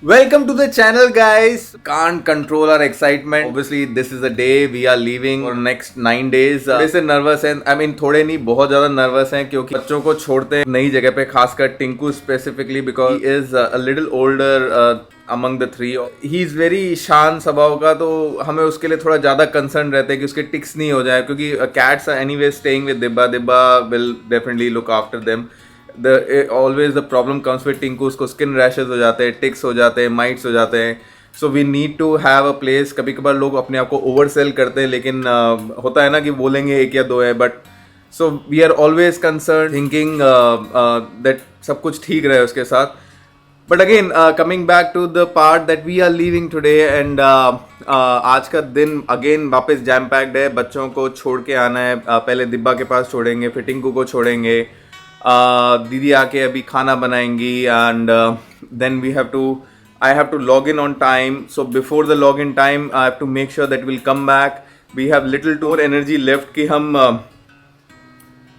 Welcome to the channel, guys. Can't control our excitement. Obviously, this is the day we are leaving for next 9 days. थोड़े से nervous हैं. I mean, थोड़े नहीं, बहुत ज़्यादा nervous हैं क्योंकि बच्चों को छोड़ते हैं नई जगह पे, खासकर Tinku specifically because he is a little older among the three. He is very शांत स्वभाव का, तो हमें उसके लिए थोड़ा ज़्यादा कंसर्न रहते हैं कि उसके टिक्स नहीं हो जाए क्योंकि cats are anyway staying with Dibba. Dibba will definitely look after them. Always the problem comes with Tinku. उसको स्किन रैशेज हो जाते हैं, टिक्स हो जाते हैं, माइट्स हो जाते हैं. So we need to have a place. कभी कभार लोग अपने आप को ओवर सेल करते हैं, लेकिन होता है ना कि बोलेंगे एक या दो है, but so we are always concern thinking that सब कुछ ठीक रहे उसके साथ. But again coming back to the part that we are leaving today and आज का दिन अगेन वापस जैम पैक्ड है. बच्चों को छोड़ के आना है. पहले दिब्बा के पास छोड़ेंगे, फिर टिंकू को छोड़ेंगे. दीदी आके अभी खाना बनाएंगी and then I have to log in on time. So before the login time, I have to make sure that we'll come back. We have little more energy left कि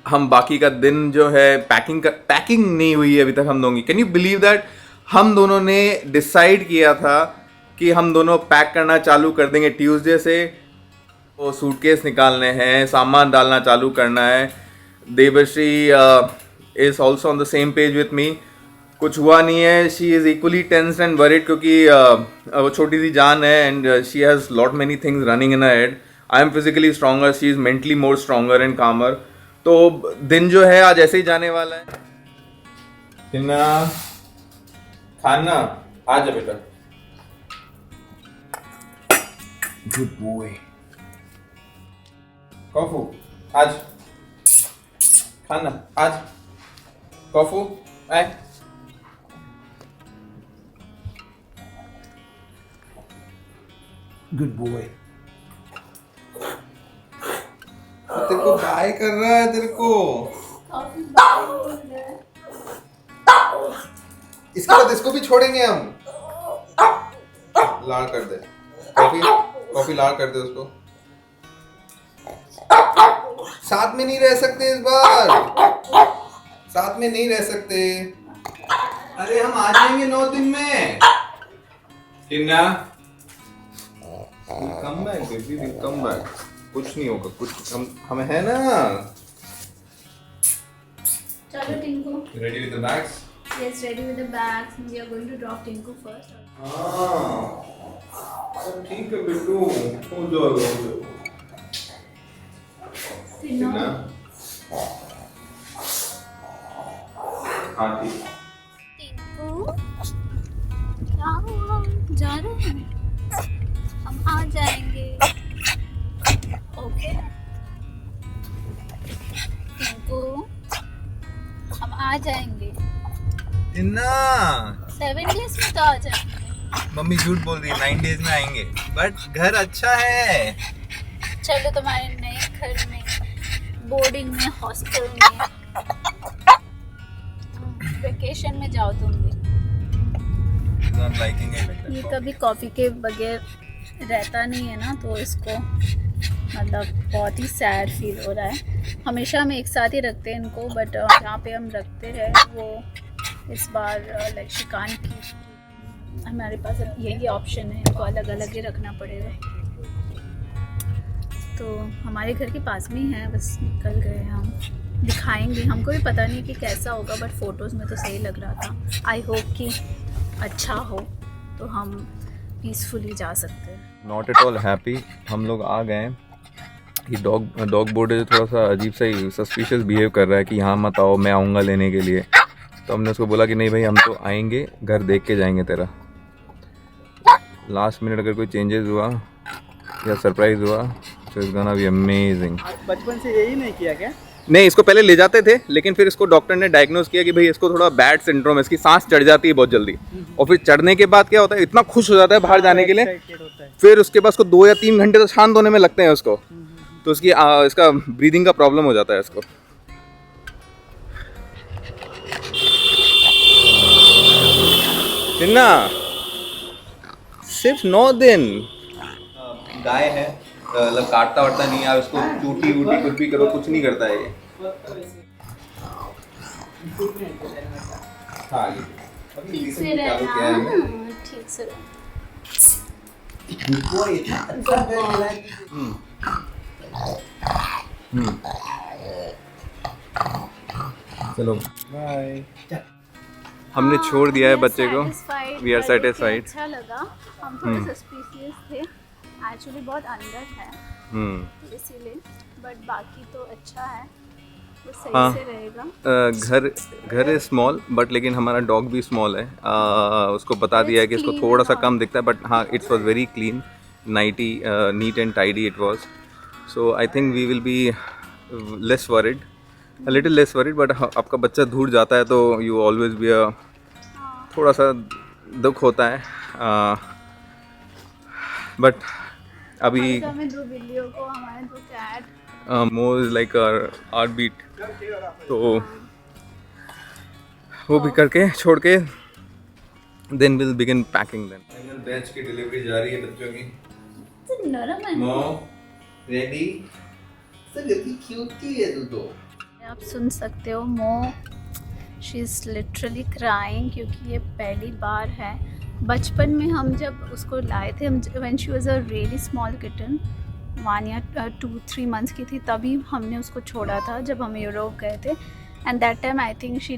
हम बाकी का दिन जो है पैकिंग नहीं हुई है अभी तक हम दोनों की. कैन यू बिलीव दैट हम दोनों ने डिसाइड किया था कि हम दोनों पैक करना चालू कर देंगे ट्यूसडे से. वो सूटकेस निकालने हैं, सामान डालना चालू करना है. Devshri is also on the same page with me. कुछ हुआ नहीं है. She is equally tense and worried क्योंकि वो छोटी सी जान है and she has lot many things running in her head. I am physically stronger, she is mentally more stronger and calmer. तो दिन जो है आज ऐसे ही जाने वाला है. किन्ना खाना आ जा बेटा. Good boy. कॉफू आज खाना आज. कॉफू आए. Good boy. तेरे को बाय कर रहा है. तेरे को इसके बाद इसको भी छोड़ेंगे हम. लाड़ कर दे. कॉफी लाड़ कर दे उसको. साथ में नहीं रह सकते इस बार. साथ में नहीं रह सकते. अरे हम आ जाएंगे 9 दिन में. किन्ना come back baby, will come back. कुछ नहीं होगा, कुछ हम है ना. चलो Tinku. Ready with the bags. Yes, ready with the bags. We are going to drop Tinku first. ठीक है बिट्टू, हो जाओ. किन्ना हाँ ठीक. टिंकू क्या हुआ? जा रहे हैं. हम आ जाएंगे. ओके टिंकू, हम आ जाएंगे. किन्ना 7 days में तो आ जाएंगे. मम्मी झूठ बोल रही है. 9 डेज में आएंगे, बट घर अच्छा है. चलो तुम्हारे नए घर में, बोर्डिंग में, हॉस्टल में, वेकेशन में जाओ तुम भी. Not liking it. ये कभी कॉफ़ी के बगैर रहता नहीं है ना, तो इसको मतलब बहुत ही सैड फील हो रहा है. हमेशा हम एक साथ ही रखते हैं इनको, बट जहाँ पे हम रखते हैं वो इस बार लाइक शिकान की हमारे पास यही ऑप्शन है. इनको अलग अलग ही रखना पड़ेगा. तो हमारे घर के पास में ही है, बस निकल गए हम. दिखाएंगे. हमको भी पता नहीं कि कैसा होगा, बट फोटोज़ में तो सही लग रहा था. आई होप कि अच्छा हो तो हम पीसफुली जा सकते हैं. Not at all happy. हम लोग आ गए. ये डॉग बोर्ड है, थोड़ा सा अजीब सा ही सस्पिशियस बिहेव कर रहा है कि यहाँ मत आओ, मैं आऊँगा लेने के लिए. तो हमने उसको बोला कि नहीं भाई, हम तो आएंगे, घर देख के जाएंगे तेरा. लास्ट मिनट अगर कोई चेंजेस हुआ या सरप्राइज हुआ तो इट्स गोना बी अमेजिंग. बचपन से यही नहीं किया क्या? नहीं, इसको पहले ले जाते थे, लेकिन फिर इसको डॉक्टर ने डायग्नोज किया कि भाई इसको थोड़ा बैड सिंड्रोम है, इसकी सांस चढ़ जाती है बहुत जल्दी. और फिर चढ़ने के बाद क्या होता है, इतना खुश हो जाता है बाहर जाने के लिए, फिर उसके बाद उसको 2 या 3 घंटे तो शांत होने में लगते हैं उसको. तो उसकी इसका ब्रीदिंग का प्रॉब्लम हो जाता है इसको. किन्ना सिर्फ 9 दिन. गाय है, मतलब काटता वाटता नहीं है. उसको चूटी वूटी कुछ भी करो, कुछ नहीं करता है ये. हाँ, ठीक से रहना. ठीक ठीक से रहो। वो इतना अच्छा कर रहा है कि चलो बाय। हमने छोड़ दिया है बच्चे को। Satisfied, We are but उसे satisfied. अच्छा लगा। हम थोड़े सस्पिशियस थे, एक्चुअली बहुत अंदर है इसीलिए, बट बाकी तो अच्छा है, वो सही हाँ। से रहेगा। घर है स्मॉल बट लेकिन हमारा डॉग भी स्मॉल है। उसको बता दिया है कि इसको Clean थोड़ा सा and कम दिखता है, बट हाँ it's was very clean, neat and tidy it was. So I think we will be less worried, a little less worried, but आपका बच्चा दूर जाता है तो यू ऑलवेज बी थोड़ा सा दुख होता है। बट अभी तो हमें 2 बिल्लियों को, हमारे 2 cat, more is like art beat, तो वो भी करके छोड़ के then will begin packing. Then batch की डिलीवरी जा रही है बच्चों की। तो नरम है। Mom ready? सर इतनी क्यूटी है तू तो। आप सुन सकते हो मो, शी इज़ लिटरली क्राइंग, क्योंकि ये पहली बार है। बचपन में हम जब उसको लाए थे, हम when she was a really small kitten, 1 या 2-3 मंथ्स की थी, तभी हमने उसको छोड़ा था जब हम यूरोप गए थे। And that time I think she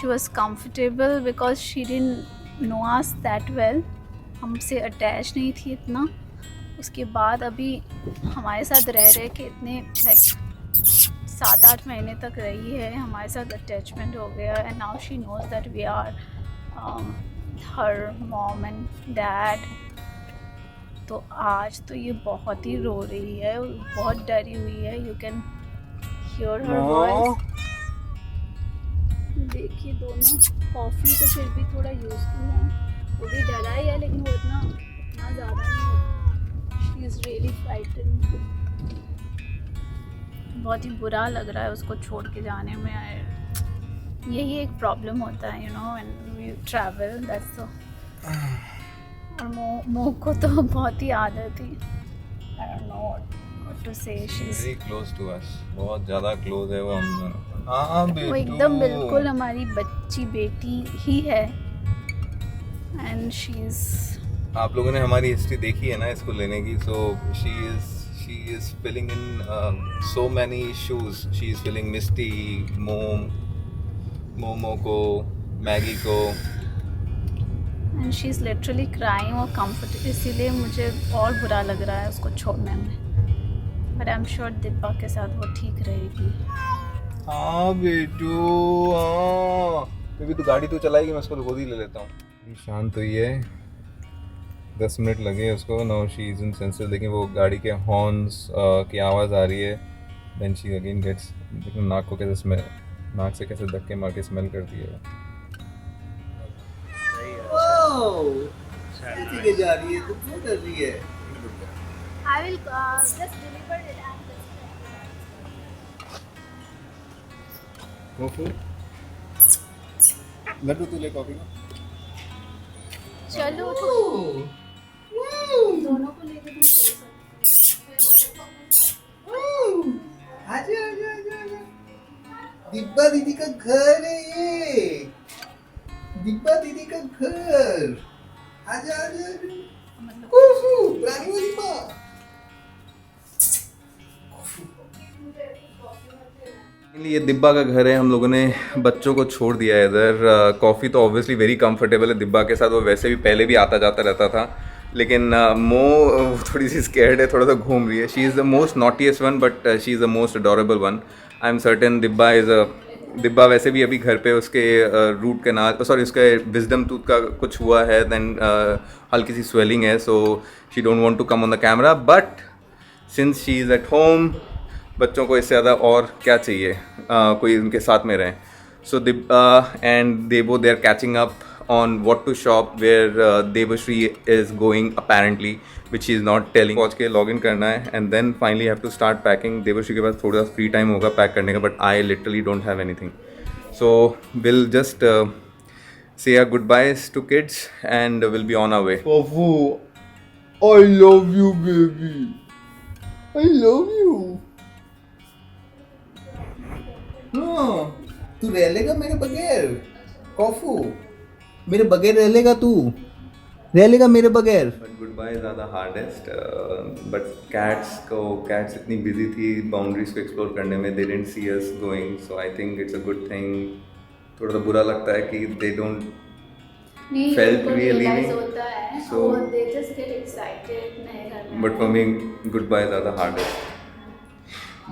was comfortable because she didn't know us that well, हमसे अटैच नहीं थी इतना। उसके बाद अभी हमारे साथ रह के इतने लाइक 7-8 महीने तक रही है, हमारे साथ अटैचमेंट हो गया। And now she knows that we are her mom and dad. तो आज तो ये बहुत ही रो रही है, बहुत डरी हुई है, you can hear her voice. देखिए दोनों, कॉफ़ी तो फिर भी थोड़ा यूज़फुल है, वो भी डरा ही है लेकिन वो इतना ज़्यादा नहीं होता। शी इज़ रियली फ्राइटेंड, बहुत ही बुरा लग रहा है उसको छोड़ के जाने में। यही एक प्रॉब्लम होता है, you know, when we travel, that's so. और मोह को तो बहुत ही आदत थी, I don't know what to say, she is very close to us, बहुत ज़्यादा क्लोज है वो हम। हाँ वो एकदम बिल्कुल हमारी बच्ची बेटी ही है। एंड शी इज, आप लोगों ने हमारी हिस्ट्री देखी है ना इसको लेने की, so she is filling in so many shoes. She is filling Misty, Momo को, Maggie को, and she is literally crying और कम्फर्ट, इसीलिए मुझे और बुरा लग रहा है उसको छोड़ने में। बट आई एम श्योर दिब्बा के साथ वो ठीक रहेगी। हाँ बेटू, हाँ बेबी तू गाड़ी तो चलाएगी, मैं उसको गोदी ले लेता हूँ। शांत हुई है, 10 मिनट लगे उसको। Now she is in senses. देखिए वो गाड़ी के हॉर्न्स की आवाज़ आ रही है। देन शी अगेन गेट्स, देखो नाक को कैसे स्मेल, नाक से कैसे धक्के मार के स्मेल करती है। कैसे जा रही है, तू क्यों कर रही है? I will just deliver it and coffee laddoo तू ले कॉफी का। चलो दोनों को लेके तुम सो सकते हो। आजा आजा आजा आजा, दिब्बा दीदी का घर है ये, दिब्बा दीदी का घर। आजा आजा आजा, रानी वाली माँ। ये दिब्बा का घर है, हम लोगों ने बच्चों को छोड़ दिया है इधर। कॉफ़ी तो ऑब्वियसली वेरी कंफर्टेबल है दिब्बा के साथ, वो वैसे भी पहले भी आता जाता रहता था, लेकिन मो थोड़ी सी स्कैर्ड है, थोड़ा सा घूम रही है। She is the most naughtiest one but she is the most adorable one. I am certain Dibba वैसे भी अभी घर पे उसके रूट कैनाल, सॉरी उसके विजडम टूथ का कुछ हुआ है, देन हल्की सी स्वेलिंग है, so she don't want to come on the camera. But since she is at home, बच्चों को इससे ज़्यादा और क्या चाहिए, कोई उनके साथ में रहें। So and Devo they are catching up on what to shop where Devashri is going apparently, which is not telling. पहुँच के लॉग इन करना है and then finally have to start packing. Devashri के पास थोड़ा सा फ्री टाइम होगा पैक करने का, but I literally don't have anything, so will just say our goodbyes to kids and we'll be on our way. Papu, I love you baby, I love you। हाँ, तू रह लेगा मेरे बगैर? कॉफू, मेरे बगैर रह लेगा तू? रह लेगा मेरे बगैर। बट गुड बाय ज़्यादा हार्डेस्ट, बट कैट्स इतनी बिजी थी बाउंड्रीज को एक्सप्लोर करने में, they didn't see us going, so I think it's a good thing. थोड़ा सा बुरा लगता है कि दे डोंट नहीं, felt उनको we are realize leaving, होता है, so- और they just get excited नए घर में but for me good bye is the hardest.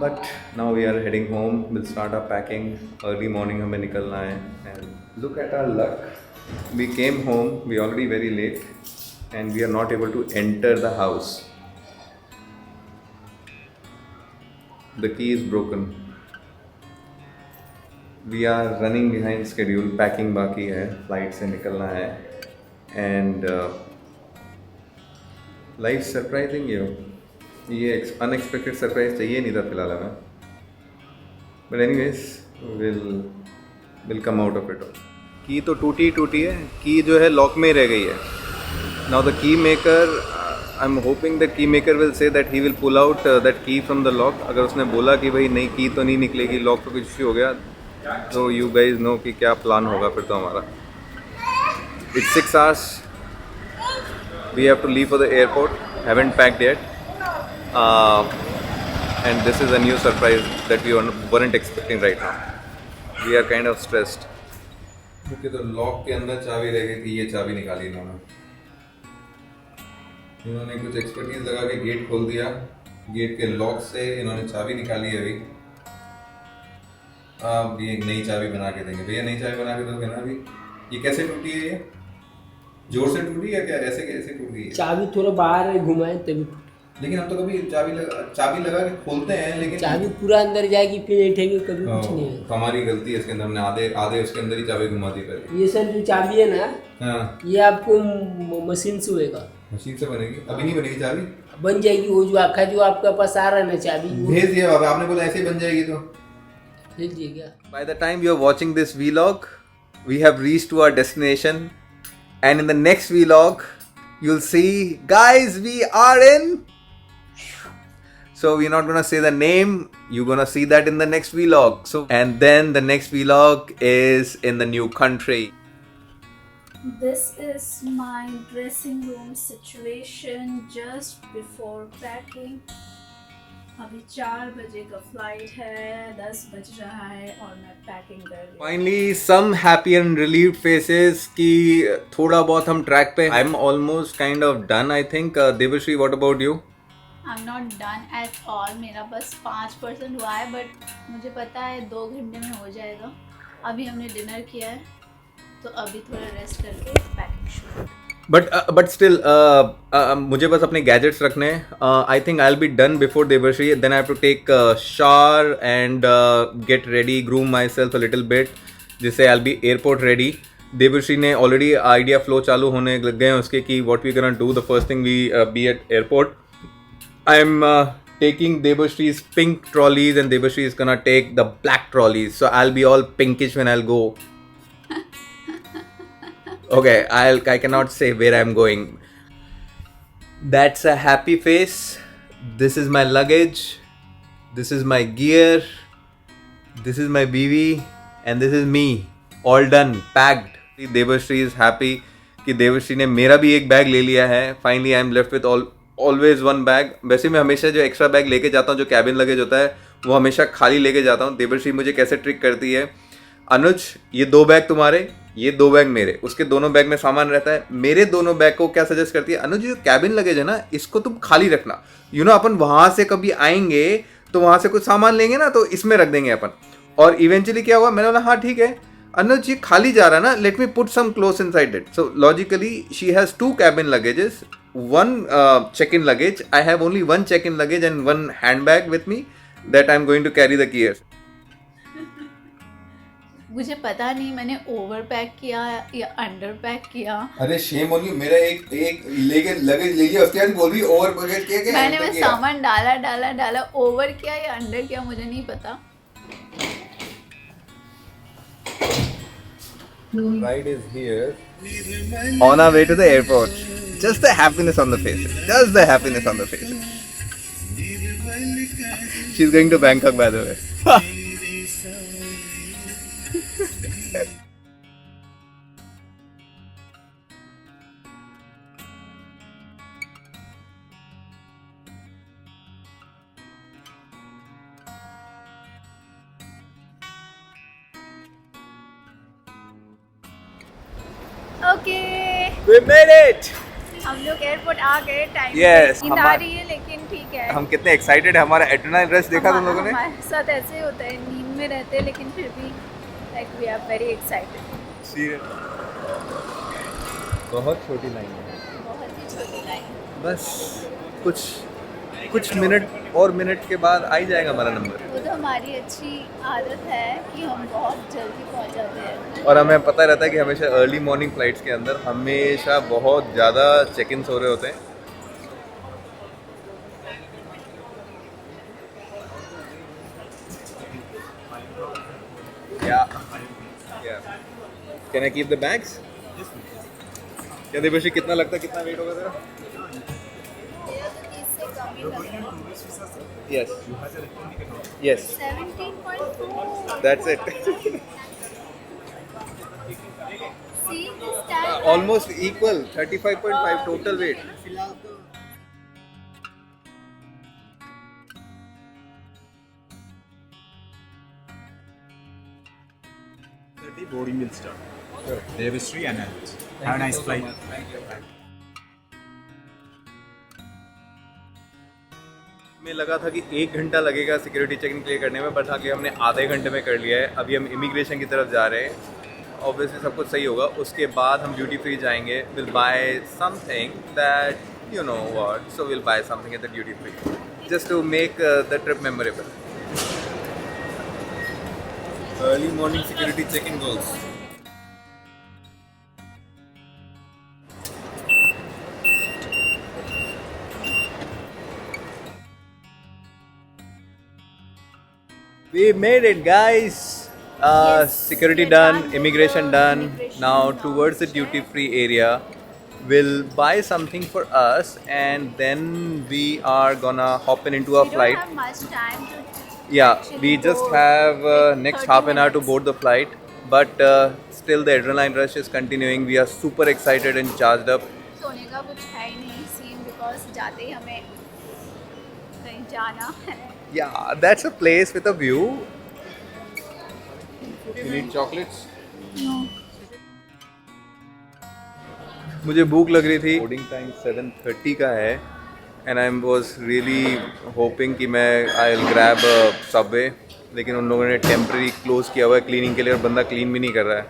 But now we are heading home, we'll start our packing, early morning हमें निकलना है, and look at our luck, we came home, we already very late and we are not able to enter the house, the key is broken, we are running behind schedule, packing बाकी है, flight से निकलना है, and life surprising you, ये unexpected surprise चाहिए नहीं था फिलहाल हमें, but anyways will come out of it all. की तो टूटी है, की जो है लॉक में रह गई है। Now the key maker, I am hoping that key maker will say that he will pull out that key from the lock. अगर उसने बोला कि भाई नहीं की तो नहीं निकलेगी, लॉक तो कुछ इश्यू हो गया, तो यू गाइज नो कि क्या प्लान होगा फिर तो हमारा। It's 6 hours, we have to leave for the airport, haven't packed yet, and this is a new surprise that we weren't expecting right now. We are kind of stressed. क्योंकि तो lock के अंदर चाबी रह गई थी, ये चाबी निकाली इन्होंने कुछ एक्सपर्टीज लगा के गेट खोल दिया, गेट के लॉक से इन्होंने चाबी निकाली है। अभी अब ये एक नई चाबी बना के देंगे। भैया नई चाबी बना के दोगे ना? अभी ये कैसे टूटी है? ये जोर से टूटी या क्या? ऐसे कैसे टूट गई है? चाबी थोड़ा बाहर घुमाए तभी। लेकिन हम तो कभी चाबी लगा के खोलते हैं, लेकिन चाबी पूरा अंदर जाएगी फिर बैठेंगे, कभी कुछ नहीं है। तो हमारी गलती है इसके अंदर, हमने आधे उसके अंदर ही चाबी घुमा दी पहले। ये सर जो चाबी है ना, हाँ, ये आपको मशीन से होएगा। मशीन से बनेगी? अभी नहीं बनेगी चाबी? बन जाएगी। वो जो आखा जो आपका पास आ रहा है ना चाबी, भेज दिया बाबा, आपने बोला ऐसे ही बन जाएगी तो भेज दिए क्या? By the time you are watching this vlog, we have reached to our destination, and in the next vlog, you'll see, guys, we are in. So we're not gonna say the name. You're gonna see that in the next vlog. So, and then the next vlog is in the new country. This is my dressing room situation just before packing. अभी 4 बजे का flight है, 10 बज रहा है और मैं packing कर रही हूँ। Finally, some happy and relieved faces कि थोड़ा बहुत हम ट्रैक पे। I'm almost kind of done, I think. Devashri, what about you? I'm not done at all. मेरा बस 5% हुआ है, बट मुझे पता है 2 घंटे में हो जाएगा। अभी हमने डिनर किया है, तो अभी थोड़ा रेस्ट करके पैकिंग शुरू। बट स्टिल मुझे बस अपने गैजेट्स रखने हैं। I think I will be done before Devarshi, then I have to take shower and get ready, groom my self a little bit, जिससे I will be airport ready. Devarshi ने already idea flow चालू होने लग गए हैं उसके कि what we gonna do the first thing we be at airport. I am taking Devashri's pink trolleys and Devashri is gonna take the black trolleys, so I'll be all pinkish when I'll go. Okay, I cannot say where I'm going. That's a happy face. This is my luggage. This is my gear. This is my BV, and this is me. All done, packed. Devashri is happy कि देवश्री ने मेरा भी एक bag ले लिया है. Finally, I'm left with always 1 bag. वैसे मैं हमेशा जो एक्स्ट्रा बैग लेके जाता हूँ, जो कैबिन लगेज होता है, वो हमेशा खाली लेके जाता हूँ. देवर्षी मुझे कैसे ट्रिक करती है, अनुज ये 2 बैग तुम्हारे, ये 2 बैग मेरे. उसके दोनों बैग में सामान रहता है. मेरे दोनों बैग को क्या सजेस्ट करती है, अनुज जो कैबिन लगेज है ना, इसको तुम खाली रखना. अपन वहाँ से कभी आएंगे तो वहाँ से कुछ सामान लेंगे ना, तो इसमें रख देंगे अपन. और इवेंचुअली क्या हुआ, मैंने बोला हाँ ठीक है अनुज ये खाली जा रहा है ना, let me put some clothes inside it. So logically she has 2 cabin luggages, 1 check-in luggage. I have only 1 check-in luggage and 1 handbag with me that I'm going to carry the gears. मुझे पता नहीं मैंने over pack किया या under pack किया. अरे shame on you, मेरा एक लेके लगेज ले लिया, उसके बाद बोल रही ओवर पैक किया क्या? मैंने बस सामान डाला ओवर किया या अंडर किया मुझे नहीं पता. Ride is here. On our way to the airport. Just the happiness on the faces. Just the happiness on the faces. She's going to Bangkok, by the way. Okay We made it! हम लोग airport आ गए time Yes, नींद आ रही है लेकिन ठीक है। हम कितने एक्साइटेड है, हमारा एड्रेनलिन रश देखा तुम लोगों ने? हमारे साथ ऐसे ही होता है, नींद में रहते हैं लेकिन फिर भी like we are very excited. बहुत छोटी लाइन है, बहुत ही छोटी लाइन। बस कुछ मिनट के बाद आ ही जाएगा हमारा नंबर। वो तो हमारी अच्छी आदत है कि हम बहुत जल्दी पहुंच जाते हैं। और हमें पता रहता है कि हमेशा अर्ली मॉर्निंग फ्लाइट्स के अंदर हमेशा बहुत ज़्यादा चेक इन हो रहे होते हैं। Can I keep the bags? क्या देवश्री, कितना लगता है, कितना वेट होगा तेरा? Yes. Yes. 17.4. That's it. See this time. Almost equal. 35.5 total weight. Boarding will start. Sure. Devashree and Anand. Have a nice flight. में लगा था कि 1 घंटा लगेगा सिक्योरिटी चेक इन क्लियर करने में, बट आगे हमने आधे घंटे में कर लिया है। अभी हम इमिग्रेशन की तरफ जा रहे हैं। ऑब्वियसली सब कुछ सही होगा, उसके बाद हम ड्यूटी फ्री जाएंगे। Will buy something that you know what, so will buy something at the duty free just to make the trip memorable. Early morning security check in goals. We made it, guys. Yes, Security we're done, done with immigration the done. immigration Now now. towards the duty free area, we'll buy something for us, and then we are gonna hop into a We flight. don't have much time to. Yeah, actually we just go have like next 30 half an hour to minutes. board the flight, but still the adrenaline rush is continuing. We are super excited and charged up. सोने का कुछ है ही नहीं scene, because जाते ही हमें कहीं जाना है। Yeah, that's a place with a view. You need chocolates? No. मुझे भूख लग रही थी। बोर्डिंग टाइम 7:30 का है, and I was really hoping कि मैं आई विल ग्रैब सबवे, लेकिन उन लोगों ने टेम्प्रेरी क्लोज किया हुआ है क्लीनिंग के लिए, और बंदा क्लीन भी नहीं कर रहा है।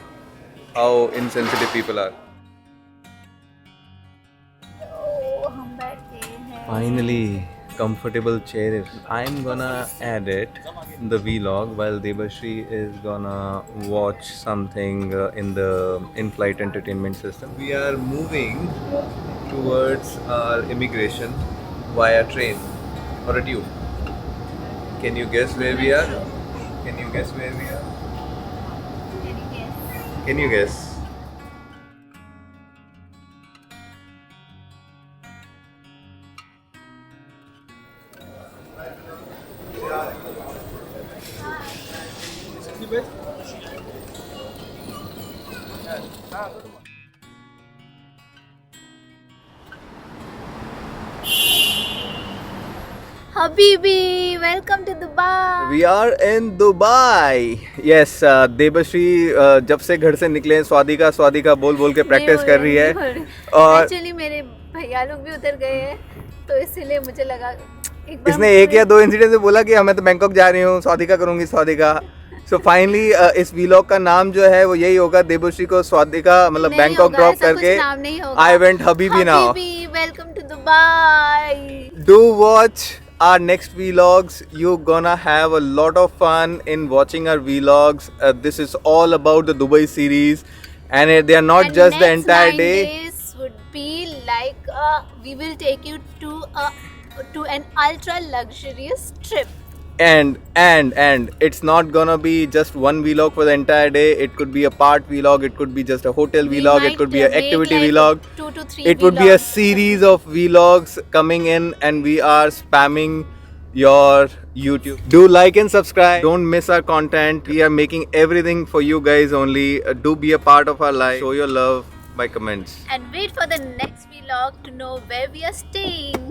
How insensitive people are. हम बैठ गए हैं। Finally, comfortable chair. I'm gonna add it in the vlog while Debashri is gonna watch something in the in-flight entertainment system. We are moving towards our immigration via train or a tube. Can you guess where we are? Can you guess where we are? Can you guess? Habibi, welcome to Dubai. We are in Dubai. Yes, Debashree जब से घर से निकले हैं स्वादिका बोल बोल के practice कर रही है। और एक्चुअली मेरे भैया लोग भी उधर गए हैं, तो इसीलिए मुझे लगा एक बार इसने 1 या 2 इंसिडेंट से बोला कि मैं तो बैंकॉक जा रही हूँ, स्वादिका करूँगी स्वादिका। सो फाइनली इस व्लॉग का नाम जो है वो यही होगा, देबश्री को स्वादिका मतलब नहीं बैंकॉक होगा, ड्रॉप ऐसा कुछ करके नाम नहीं होगा। I went Habibi now. Habibi, welcome to Dubai. Do watch our next vlogs. You're gonna have a lot of fun in watching our vlogs. This is all about the Dubai series, and they are not And just the next entire 9 day. days would be like we will take you to an ultra luxurious trip. And it's not gonna be just one vlog for the entire day. It could be a part vlog, it could be just a hotel We vlog, it might, could be an make activity like vlog. 2 to 3 It would be a vlogs. series of vlogs coming in, and we are spamming your YouTube. Do like and subscribe. Don't miss our content. We are making everything for you guys only. Do be a part of our life. Show your love by comments. And wait for the next vlog to know where we are staying.